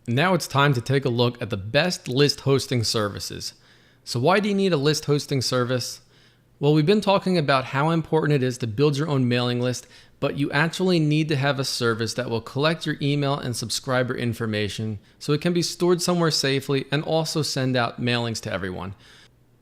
Now it's time to take a look at the best list hosting services. So why do you need a list hosting service? Well, we've been talking about how important it is to build your own mailing list, but you actually need to have a service that will collect your email and subscriber information so it can be stored somewhere safely and also send out mailings to everyone.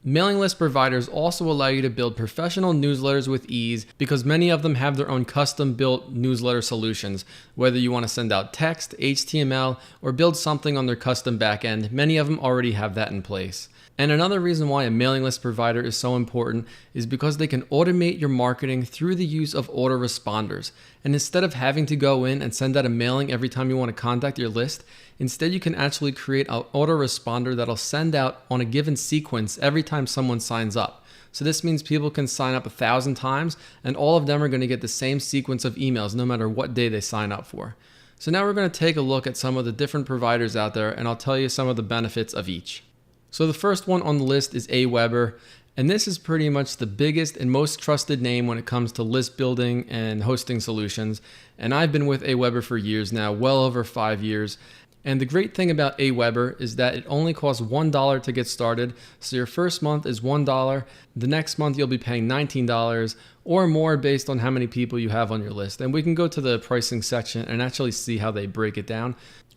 Mailing list providers also allow you to build professional newsletters with ease because many of them have their own custom-built newsletter solutions. Whether you want to send out text, HTML, or build something on their custom backend, many of them already have that in place. And another reason why a mailing list provider is so important is because they can automate your marketing through the use of autoresponders. And instead of having to go in and send out a mailing every time you want to contact your list, instead you can actually create an autoresponder that'll send out on a given sequence every time someone signs up. So this means people can sign up 1,000 times and all of them are going to get the same sequence of emails no matter what day they sign up for. So now we're going to take a look at some of the different providers out there and I'll tell you some of the benefits of each. So the first one on the list is Aweber, and this is pretty much the biggest and most trusted name when it comes to list building and hosting solutions. And I've been with Aweber for years now, well over 5 years. And the great thing about Aweber is that it only costs $1 to get started. So your first month is $1. The next month you'll be paying $19 or more based on how many people you have on your list. And we can go to the pricing section and actually see how they break it down.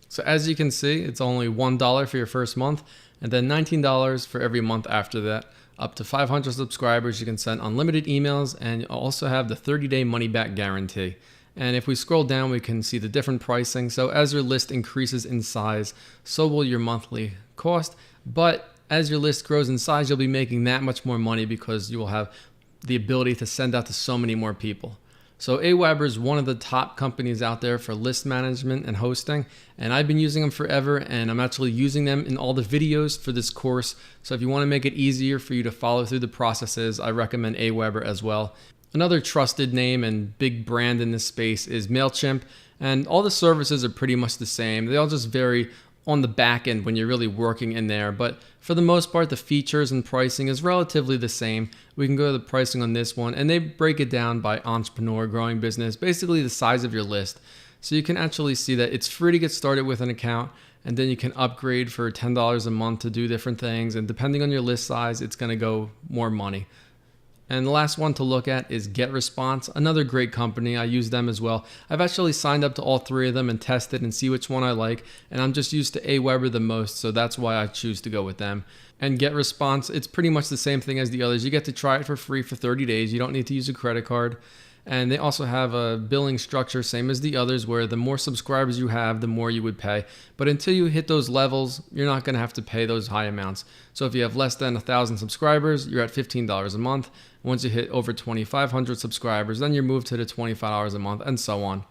So as you can see, it's only $1 for your first month and then $19 for every month after that. Up to 500 subscribers, you can send unlimited emails and you also have the 30-day money-back guarantee. And if we scroll down, we can see the different pricing. So as your list increases in size, so will your monthly cost. But as your list grows in size, you'll be making that much more money because you will have the ability to send out to so many more people. So Aweber is one of the top companies out there for list management and hosting, and I've been using them forever, and I'm actually using them in all the videos for this course. So if you want to make it easier for you to follow through the processes, I recommend Aweber as well. Another trusted name and big brand in this space is MailChimp, and all the services are pretty much the same. They all just vary on the back end when you're really working in there, but for the most part the features and pricing is relatively the same. We can go to the pricing on this one and they break it down by entrepreneur, growing business, basically the size of your list. So you can actually see that it's free to get started with an account, and then you can upgrade for $10 a month to do different things, and depending on your list size it's going to go more money. And the last one to look at is GetResponse, another great company. I use them as well. I've actually signed up to all three of them and tested and see which one I like. And I'm just used to Aweber the most, so that's why I choose to go with them. And GetResponse, it's pretty much the same thing as the others. You get to try it for free for 30 days. You don't need to use a credit card. And they also have a billing structure, same as the others, where the more subscribers you have, the more you would pay. But until you hit those levels, you're not going to have to pay those high amounts. So if you have less than 1,000 subscribers, you're at $15 a month. Once you hit over 2,500 subscribers, then you're moved to the $25 a month, and so on.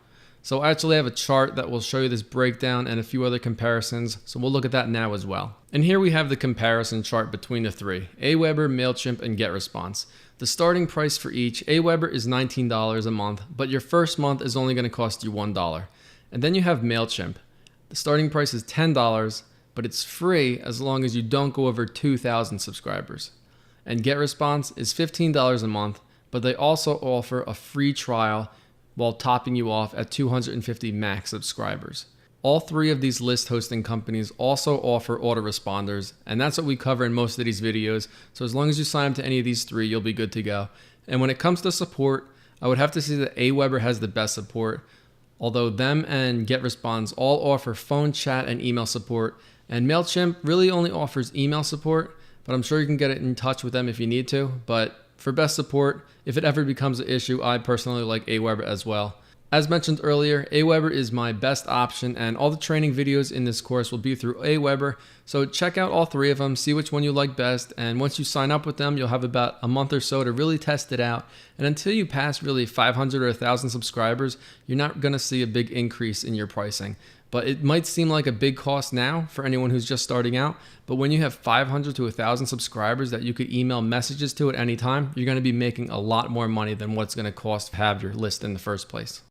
So I actually have a chart that will show you this breakdown and a few other comparisons, so we'll look at that now as well. And here we have the comparison chart between the three, Aweber, MailChimp, and GetResponse. The starting price for each, Aweber is $19 a month, but your first month is only going to cost you $1. And then you have MailChimp. The starting price is $10, but it's free as long as you don't go over 2,000 subscribers. And GetResponse is $15 a month, but they also offer a free trial while topping you off at 250 max subscribers. All three of these list hosting companies also offer autoresponders, and that's what we cover in most of these videos. So as long as you sign up to any of these three, you'll be good to go. And when it comes to support, I would have to say that Aweber has the best support, although them and GetResponse all offer phone, chat, and email support. And MailChimp really only offers email support, but I'm sure you can get in touch with them if you need to. But for best support, if it ever becomes an issue, I personally like Aweber as well. As mentioned earlier, Aweber is my best option, and all the training videos in this course will be through Aweber. So check out all three of them, see which one you like best, and once you sign up with them, you'll have about a month or so to really test it out. And until you pass really 500 or 1,000 subscribers, you're not going to see a big increase in your pricing. But it might seem like a big cost now for anyone who's just starting out, but when you have 500 to 1,000 subscribers that you could email messages to at any time, you're going to be making a lot more money than what's going to cost to have your list in the first place.